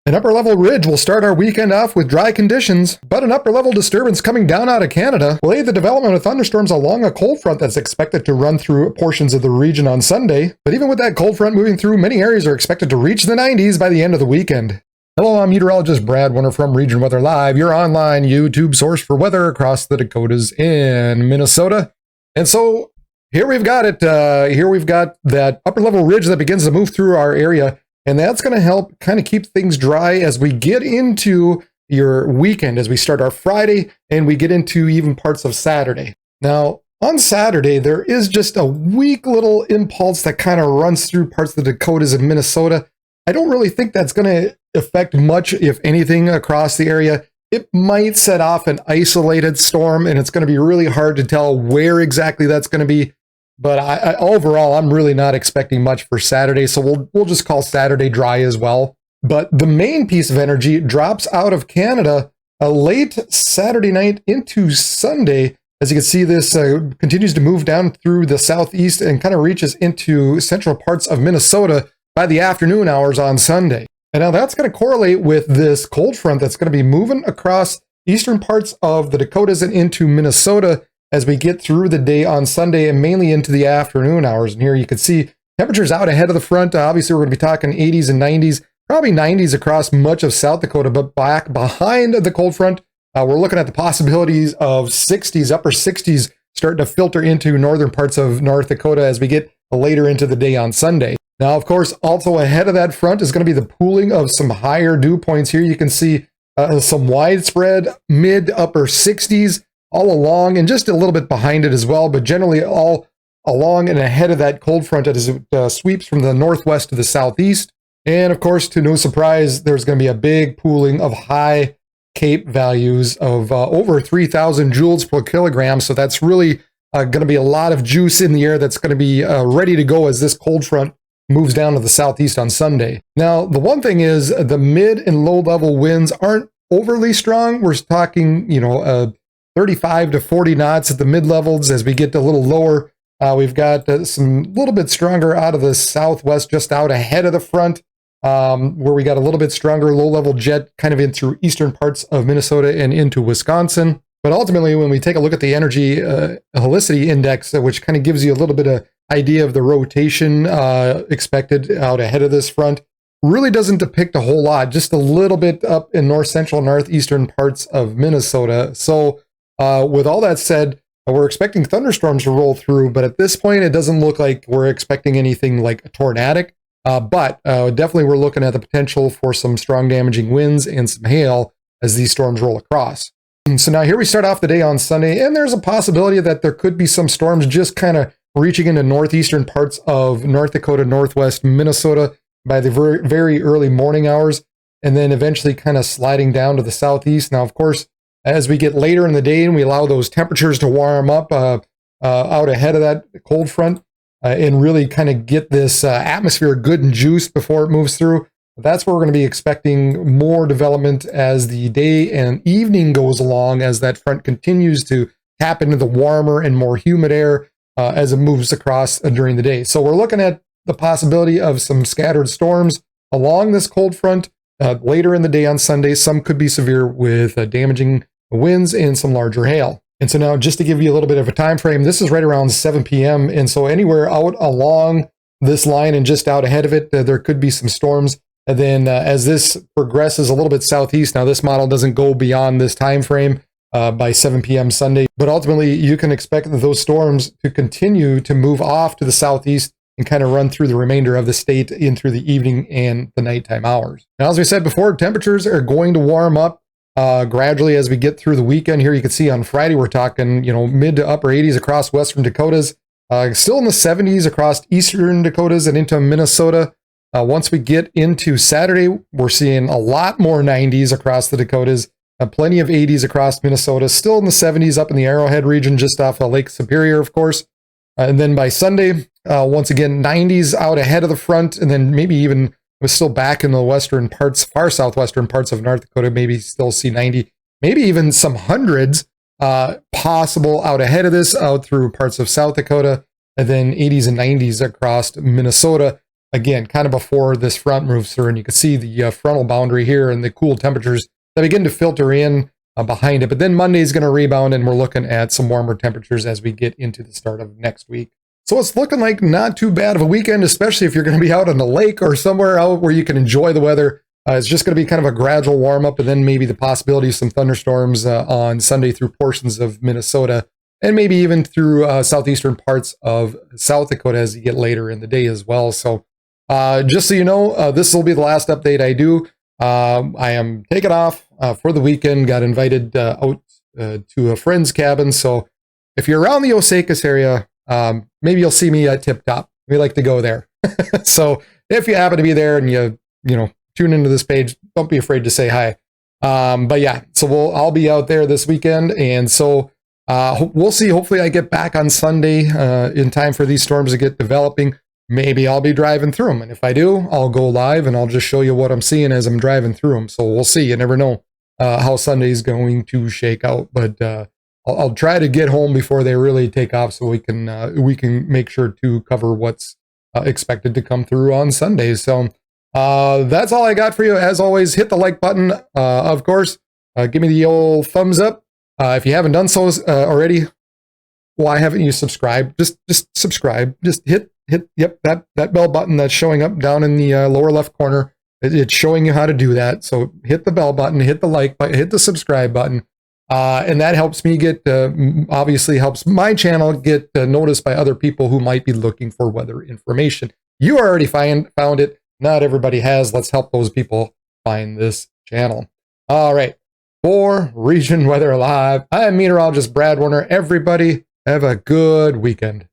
An upper-level ridge will start our weekend off with dry conditions, but an upper-level disturbance coming down out of Canada will aid the development of thunderstorms along a cold front that's expected to run through portions of the region on Sunday. But even with that cold front moving through, many areas are expected to reach the 90s by the end of the weekend. Hello, I'm meteorologist Brad Warner from Region Weather Live, your online YouTube source for weather across the Dakotas and Minnesota. And so here we've got it. Here we've got that upper-level ridge that begins to move through our area. And that's going to help kind of keep things dry as we get into your weekend, as we start our Friday and we get into even parts of Saturday. Now, on Saturday, there is just a weak little impulse that kind of runs through parts of the Dakotas and Minnesota. I don't really think that's going to affect much, if anything, across the area. It might set off an isolated storm, and it's going to be really hard to tell where exactly that's going to be. But overall, I'm really not expecting much for Saturday, so we'll just call Saturday dry as well. But the main piece of energy drops out of Canada late Saturday night into Sunday. As you can see, this continues to move down through the southeast and kind of reaches into central parts of Minnesota by the afternoon hours on Sunday. And now that's going to correlate with this cold front that's going to be moving across eastern parts of the Dakotas and into Minnesota as we get through the day on Sunday and mainly into the afternoon hours. And here you can see temperatures out ahead of the front. Obviously, we're going to be talking 80s and 90s, probably 90s across much of South Dakota, but back behind the cold front, we're looking at the possibilities of 60s, upper 60s, starting to filter into northern parts of North Dakota as we get later into the day on Sunday. Now, of course, also ahead of that front is going to be the pooling of some higher dew points. Here you can see some widespread mid-upper 60s all along and just a little bit behind it as well, but generally all along and ahead of that cold front as it sweeps from the northwest to the southeast. And of course, to no surprise, there's going to be a big pooling of high CAPE values of over 3,000 joules per kilogram. So that's really going to be a lot of juice in the air that's going to be ready to go as this cold front moves down to the southeast on Sunday. Now, the one thing is the mid and low level winds aren't overly strong. We're talking, 35 to 40 knots at the mid levels. As we get a little lower, we've got some little bit stronger out of the southwest, just out ahead of the front, where we got a little bit stronger low level jet kind of in through eastern parts of Minnesota and into Wisconsin. But ultimately, when we take a look at the energy helicity index, which kind of gives you a little bit of idea of the rotation expected out ahead of this front, really doesn't depict a whole lot, just a little bit up in north central, northeastern parts of Minnesota. So with all that said, we're expecting thunderstorms to roll through, but at this point, it doesn't look like we're expecting anything like a tornadic. But definitely we're looking at the potential for some strong damaging winds and some hail as these storms roll across. And so now here we start off the day on Sunday, and there's a possibility that there could be some storms just kind of reaching into northeastern parts of North Dakota, northwest Minnesota by the very, very early morning hours, and then eventually kind of sliding down to the southeast. Now, of course, as we get later in the day and we allow those temperatures to warm up out ahead of that cold front and really kind of get this atmosphere good and juiced before it moves through, that's where we're going to be expecting more development as the day and evening goes along, as that front continues to tap into the warmer and more humid air as it moves across during the day. So we're looking at the possibility of some scattered storms along this cold front later in the day on Sunday. Some could be severe with damaging winds and some larger hail. And so now, just to give you a little bit of a time frame, this is right around 7 p.m. And so anywhere out along this line and just out ahead of it, there could be some storms. And then as this progresses a little bit southeast, now this model doesn't go beyond this time frame by 7 p.m. Sunday, but ultimately you can expect those storms to continue to move off to the southeast and kind of run through the remainder of the state in through the evening and the nighttime hours. Now, as we said before, temperatures are going to warm up gradually as we get through the weekend. Here you can see on Friday, we're talking, mid to upper 80s across western Dakotas, still in the 70s across eastern Dakotas and into Minnesota. Once we get into Saturday, we're seeing a lot more 90s across the Dakotas, plenty of 80s across Minnesota, still in the 70s up in the Arrowhead region, just off of Lake Superior, of course. And then by Sunday, once again, 90s out ahead of the front, and then maybe even was still back in the western parts, far southwestern parts of North Dakota, maybe still see 90, maybe even some hundreds possible out ahead of this, out through parts of South Dakota, and then 80s and 90s across Minnesota. again, kind of before this front moves through, and you can see the frontal boundary here and the cool temperatures that begin to filter in behind it. But then Monday is going to rebound, and we're looking at some warmer temperatures as we get into the start of next week. So it's looking like not too bad of a weekend, especially if you're going to be out on the lake or somewhere out where you can enjoy the weather. It's just going to be kind of a gradual warm up, and then maybe the possibility of some thunderstorms on Sunday through portions of Minnesota, and maybe even through southeastern parts of South Dakota as you get later in the day as well. So just so you know, this will be the last update I do. I am taking off for the weekend, got invited out to a friend's cabin. So if you're around the Osakis area, maybe you'll see me at Tip Top. We like to go there. So if you happen to be there and you know, tune into this page, don't be afraid to say hi. But yeah, so I'll be out there this weekend. And so we'll see. Hopefully I get back on Sunday in time for these storms to get developing. Maybe I'll be driving through them. And if I do, I'll go live and I'll just show you what I'm seeing as I'm driving through them. So we'll see. You never know how Sunday's going to shake out. But I'll try to get home before they really take off so we can make sure to cover what's expected to come through on Sunday. So that's all I got for you. As always, hit the like button, of course. Give me the old thumbs up. If you haven't done so already, why haven't you subscribed? Just subscribe. Just hit that bell button that's showing up down in the lower left corner. It's showing you how to do that. So hit the bell button, hit the like button, hit the subscribe button. And that helps me get, obviously helps my channel get noticed by other people who might be looking for weather information. You already found it. Not everybody has. Let's help those people find this channel. All right. For Region Weather Live, I am meteorologist Brad Warner. Everybody have a good weekend.